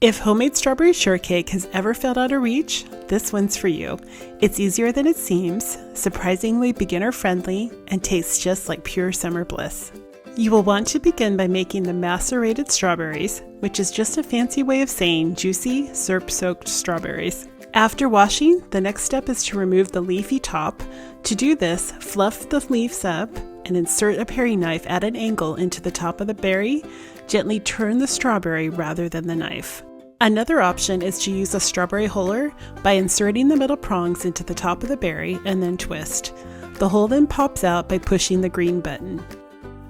If homemade strawberry shortcake has ever felt out of reach, this one's for you. It's easier than it seems, surprisingly beginner-friendly, and tastes just like pure summer bliss. You will want to begin by making the macerated strawberries, which is just a fancy way of saying juicy, syrup-soaked strawberries. After washing, the next step is to remove the leafy top. To do this, fluff the leaves up and insert a paring knife at an angle into the top of the berry. Gently turn the strawberry rather than the knife. Another option is to use a strawberry huller by inserting the middle prongs into the top of the berry and then twist. The hole then pops out by pushing the green button.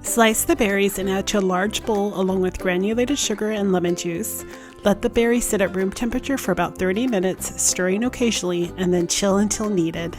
Slice the berries and add to a large bowl along with granulated sugar and lemon juice. Let the berries sit at room temperature for about 30 minutes, stirring occasionally, and then chill until needed.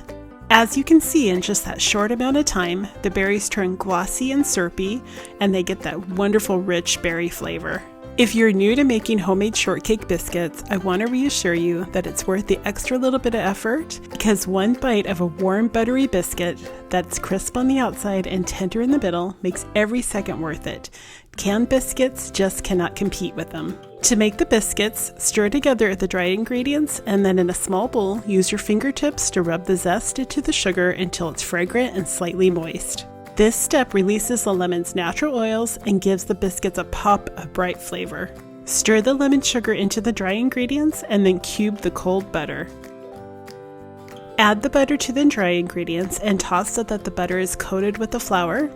As you can see, in just that short amount of time, the berries turn glossy and syrupy, and they get that wonderful rich berry flavor. If you're new to making homemade shortcake biscuits, I want to reassure you that it's worth the extra little bit of effort, because one bite of a warm buttery biscuit that's crisp on the outside and tender in the middle makes every second worth it. Canned biscuits just cannot compete with them. To make the biscuits, stir together the dried ingredients, and then in a small bowl, use your fingertips to rub the zest into the sugar until it's fragrant and slightly moist. This step releases the lemon's natural oils and gives the biscuits a pop of bright flavor. Stir the lemon sugar into the dry ingredients and then cube the cold butter. Add the butter to the dry ingredients and toss so that the butter is coated with the flour.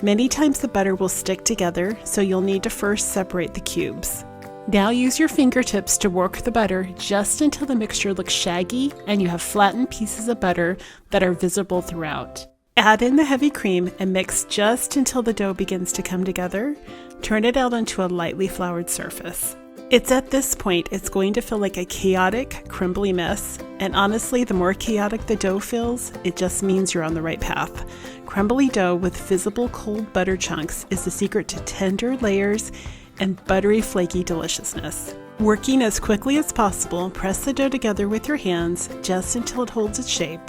Many times the butter will stick together, so you'll need to first separate the cubes. Now use your fingertips to work the butter just until the mixture looks shaggy and you have flattened pieces of butter that are visible throughout. Add in the heavy cream and mix just until the dough begins to come together. Turn it out onto a lightly floured surface. It's at this point it's going to feel like a chaotic, crumbly mess, and honestly, the more chaotic the dough feels, it just means you're on the right path. Crumbly dough with visible cold butter chunks is the secret to tender layers and buttery, flaky deliciousness. Working as quickly as possible, press the dough together with your hands just until it holds its shape.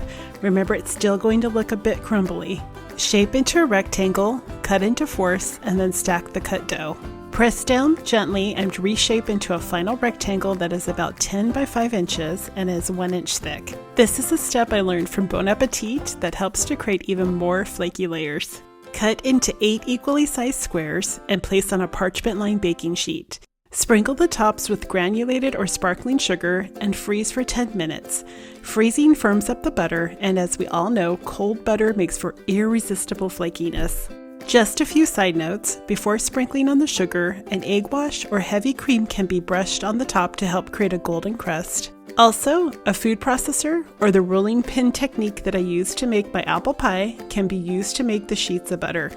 Remember, it's still going to look a bit crumbly. Shape into a rectangle, cut into fourths, and then stack the cut dough. Press down gently and reshape into a final rectangle that is about 10 by 5 inches and is 1 inch thick. This is a step I learned from Bon Appetit that helps to create even more flaky layers. Cut into 8 equally sized squares and place on a parchment-lined baking sheet. Sprinkle the tops with granulated or sparkling sugar and freeze for 10 minutes. Freezing firms up the butter, and as we all know, cold butter makes for irresistible flakiness. Just a few side notes: before sprinkling on the sugar, an egg wash or heavy cream can be brushed on the top to help create a golden crust. Also, a food processor or the rolling pin technique that I use to make my apple pie can be used to make the sheets of butter.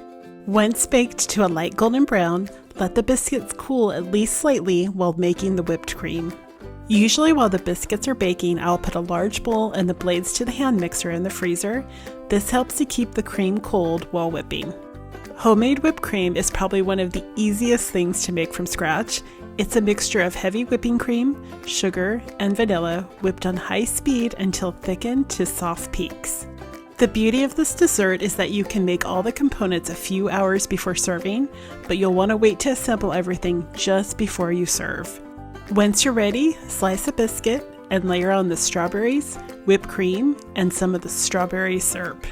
Once baked to a light golden brown, let the biscuits cool at least slightly while making the whipped cream. Usually while the biscuits are baking, I'll put a large bowl and the blades to the hand mixer in the freezer. This helps to keep the cream cold while whipping. Homemade whipped cream is probably one of the easiest things to make from scratch. It's a mixture of heavy whipping cream, sugar, and vanilla whipped on high speed until thickened to soft peaks. The beauty of this dessert is that you can make all the components a few hours before serving, but you'll want to wait to assemble everything just before you serve. Once you're ready, slice a biscuit and layer on the strawberries, whipped cream, and some of the strawberry syrup.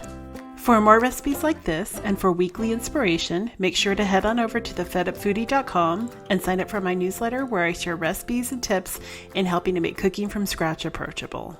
For more recipes like this and for weekly inspiration, make sure to head on over to thefedupfoodie.com and sign up for my newsletter where I share recipes and tips in helping to make cooking from scratch approachable.